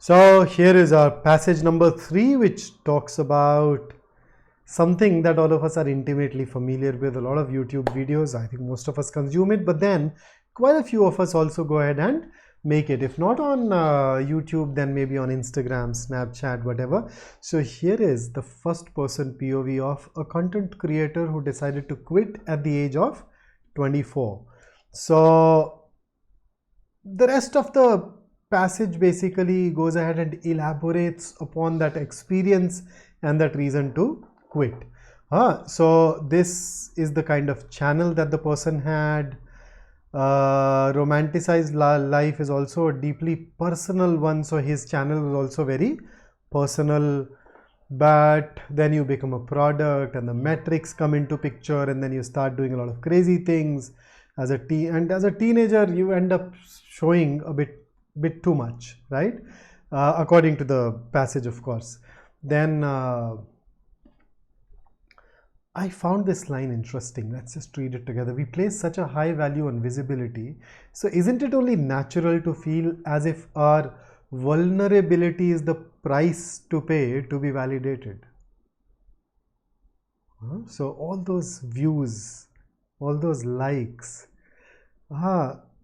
So here is our passage number 3, which talks about something that all of us are intimately familiar with. A lot of YouTube videos, I think most of us consume it, but then quite a few of us also go ahead and make it. If not on YouTube, then maybe on Instagram, Snapchat, whatever. So here is the first person POV of a content creator who decided to quit at the age of 24. So the rest of the passage basically goes ahead and elaborates upon that experience and that reason to quit. So this is the kind of channel that the person had. Romanticized life is also a deeply personal one, so his channel was also very personal. But then you become a product and the metrics come into picture, and then you start doing a lot of crazy things as a teenager you end up showing a bit too much, right? According to the passage, of course. Then I found this line interesting. Let's just read it together. We place such a high value on visibility. So isn't it only natural to feel as if our vulnerability is the price to pay to be validated? So all those views, all those likes,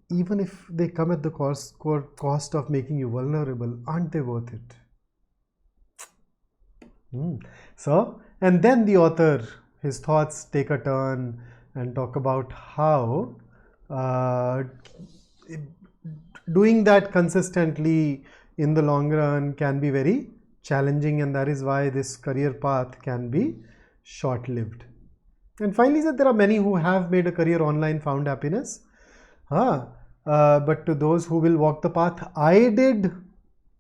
even if they come at the cost of making you vulnerable, aren't they worth it? So, and then the author, his thoughts take a turn and talk about how doing that consistently in the long run can be very challenging, and that is why this career path can be short-lived. And finally, that there are many who have made a career online, found happiness. But to those who will walk the path I did,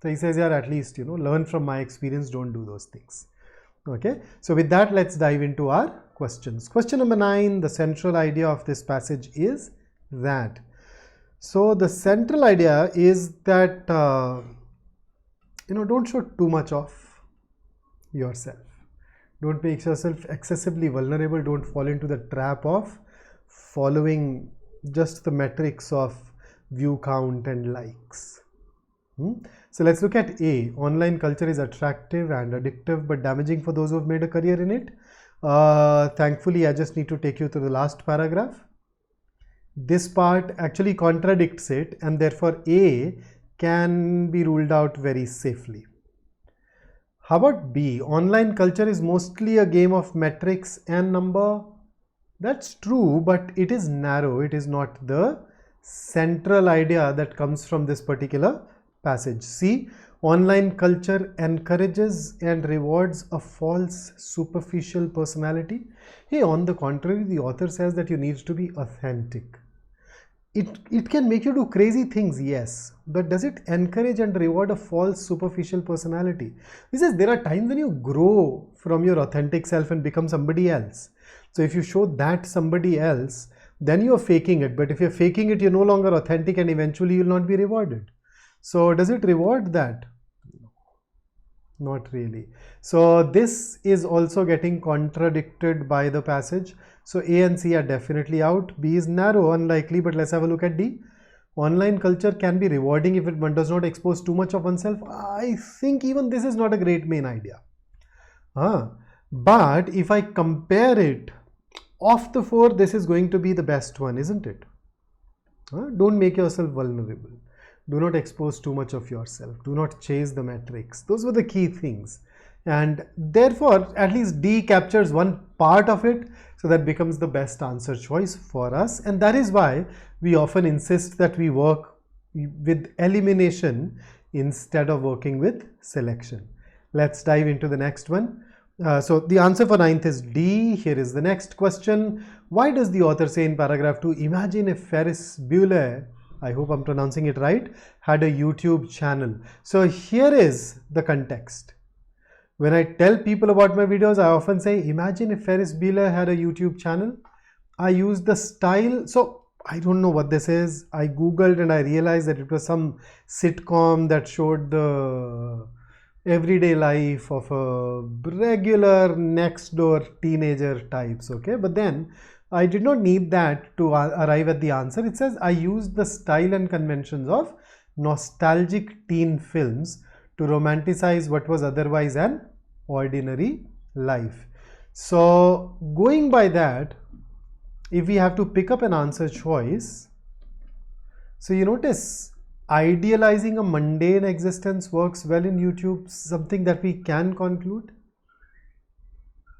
so he says, yeah, at least, learn from my experience, don't do those things. Okay, so with that, let's dive into our questions. Question number 9, the central idea of this passage is that. So the central idea is that, don't show too much of yourself. Don't make yourself excessively vulnerable. Don't fall into the trap of following just the metrics of view count and likes. So let's look at A. Online culture is attractive and addictive but damaging for those who have made a career in it. Thankfully, I just need to take you to the last paragraph. This part actually contradicts it, and therefore A can be ruled out very safely. How about B? Online culture is mostly a game of metrics and number. That's true, but it is narrow. It is not the central idea that comes from this particular passage. See, online culture encourages and rewards a false, superficial personality. Hey, on the contrary, the author says that you need to be authentic. It can make you do crazy things, yes, but does it encourage and reward a false, superficial personality? He says there are times when you grow from your authentic self and become somebody else. So if you show that somebody else, then you're faking it. But if you're faking it, you're no longer authentic, and eventually you'll not be rewarded. So does it reward that? Not really. So this is also getting contradicted by the passage. So A and C are definitely out. B is narrow, unlikely, but let's have a look at D. Online culture can be rewarding if one does not expose too much of oneself. I think even this is not a great main idea. But if I compare it, of the 4, this is going to be the best one, isn't it? Don't make yourself vulnerable. Do not expose too much of yourself. Do not chase the metrics. Those were the key things. And therefore, at least D captures one part of it. So that becomes the best answer choice for us. And that is why we often insist that we work with elimination instead of working with selection. Let's dive into the next one. So the answer for 9th is D. Here is the next question. Why does the author say in paragraph 2, imagine if Ferris Bueller, I hope I'm pronouncing it right, had a YouTube channel? So here is the context. When I tell people about my videos, I often say, imagine if Ferris Bueller had a YouTube channel. I use the style. So I don't know what this is. I Googled and I realized that it was some sitcom that showed the everyday life of a regular next door teenager types. Okay, but then I did not need that to arrive at the answer. It says I used the style and conventions of nostalgic teen films to romanticize what was otherwise an ordinary life. So going by that, if we have to pick up an answer choice, so you notice idealizing a mundane existence works well in YouTube, something that we can conclude.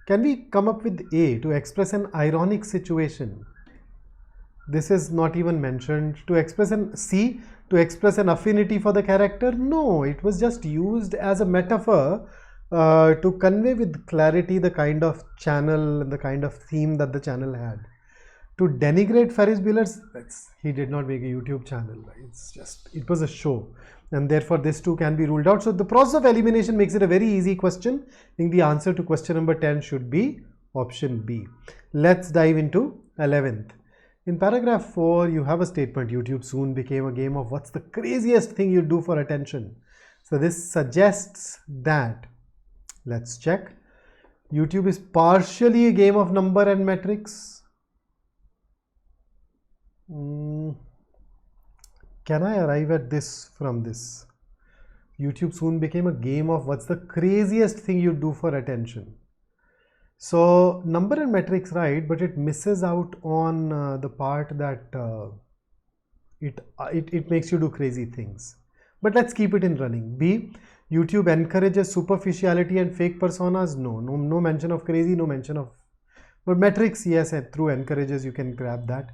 Can we come up with A to express an ironic situation? This is not even mentioned. To express an C, to express an affinity for the character? No, it was just used as a metaphor to convey with clarity the kind of channel and the kind of theme that the channel had. To denigrate Ferris Bueller, he did not make a YouTube channel. It was a show, and therefore this too can be ruled out. So the process of elimination makes it a very easy question. I think the answer to question number 10 should be option B. Let's dive into 11th. In paragraph 4, you have a statement, YouTube soon became a game of what's the craziest thing you do for attention. So this suggests that, let's check, YouTube is partially a game of number and metrics. Can I arrive at this from this? YouTube soon became a game of what's the craziest thing you do for attention. So number and metrics, right, but it misses out on the part that it makes you do crazy things. But let's keep it in running. B, YouTube encourages superficiality and fake personas. No mention of crazy, no mention of, but metrics, yes, through encourages, you can grab that.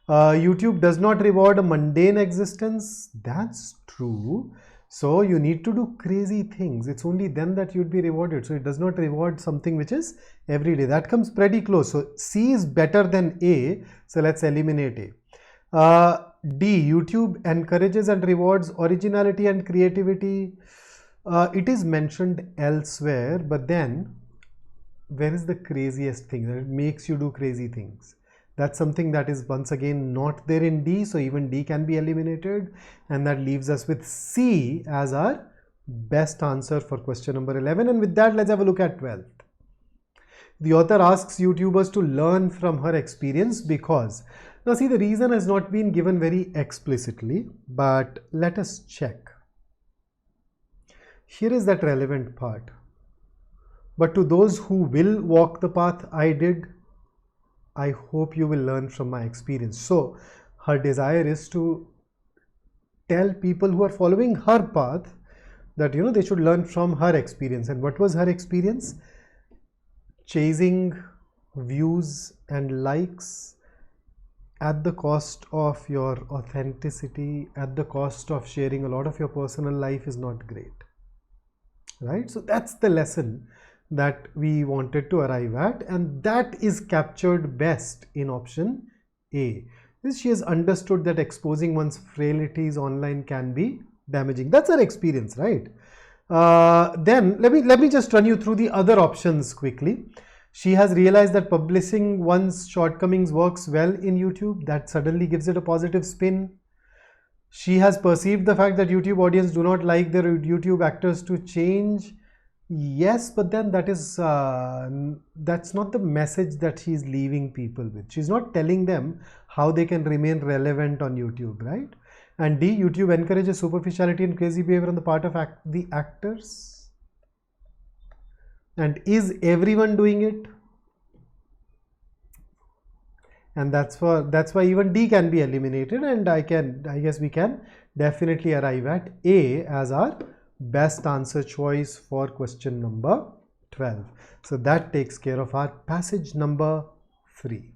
YouTube does not reward a mundane existence. That's true. So you need to do crazy things. It's only then that you'd be rewarded. So it does not reward something which is everyday. That comes pretty close. So C is better than A. So let's eliminate A. D, YouTube encourages and rewards originality and creativity. It is mentioned elsewhere, but then where is the craziest thing that makes you do crazy things? That's something that is once again not there in D, so even D can be eliminated, and that leaves us with C as our best answer for question number 11. And with that, let's have a look at 12th. The author asks YouTubers to learn from her experience because, now see, the reason has not been given very explicitly, but let us check. Here is that relevant part. But to those who will walk the path I did, I hope you will learn from my experience. So her desire is to tell people who are following her path that, you know, they should learn from her experience. And what was her experience? Chasing views and likes at the cost of your authenticity, at the cost of sharing a lot of your personal life is not great, right? So that's the lesson that we wanted to arrive at, and that is captured best in option A. She has understood that exposing one's frailties online can be damaging. That's her experience, right? Then let me just run you through the other options quickly. She has realized that publishing one's shortcomings works well in YouTube. That suddenly gives it a positive spin. She has perceived the fact that YouTube audience do not like their YouTube actors to change. Yes, but then that is that's not the message that she's leaving people with. She's not telling them how they can remain relevant on YouTube, right? And D, YouTube encourages superficiality and crazy behavior on the part of the actors. And is everyone doing it? And that's why even D can be eliminated, and I guess we can definitely arrive at A as our best answer choice for question number 12. So that takes care of our passage number 3.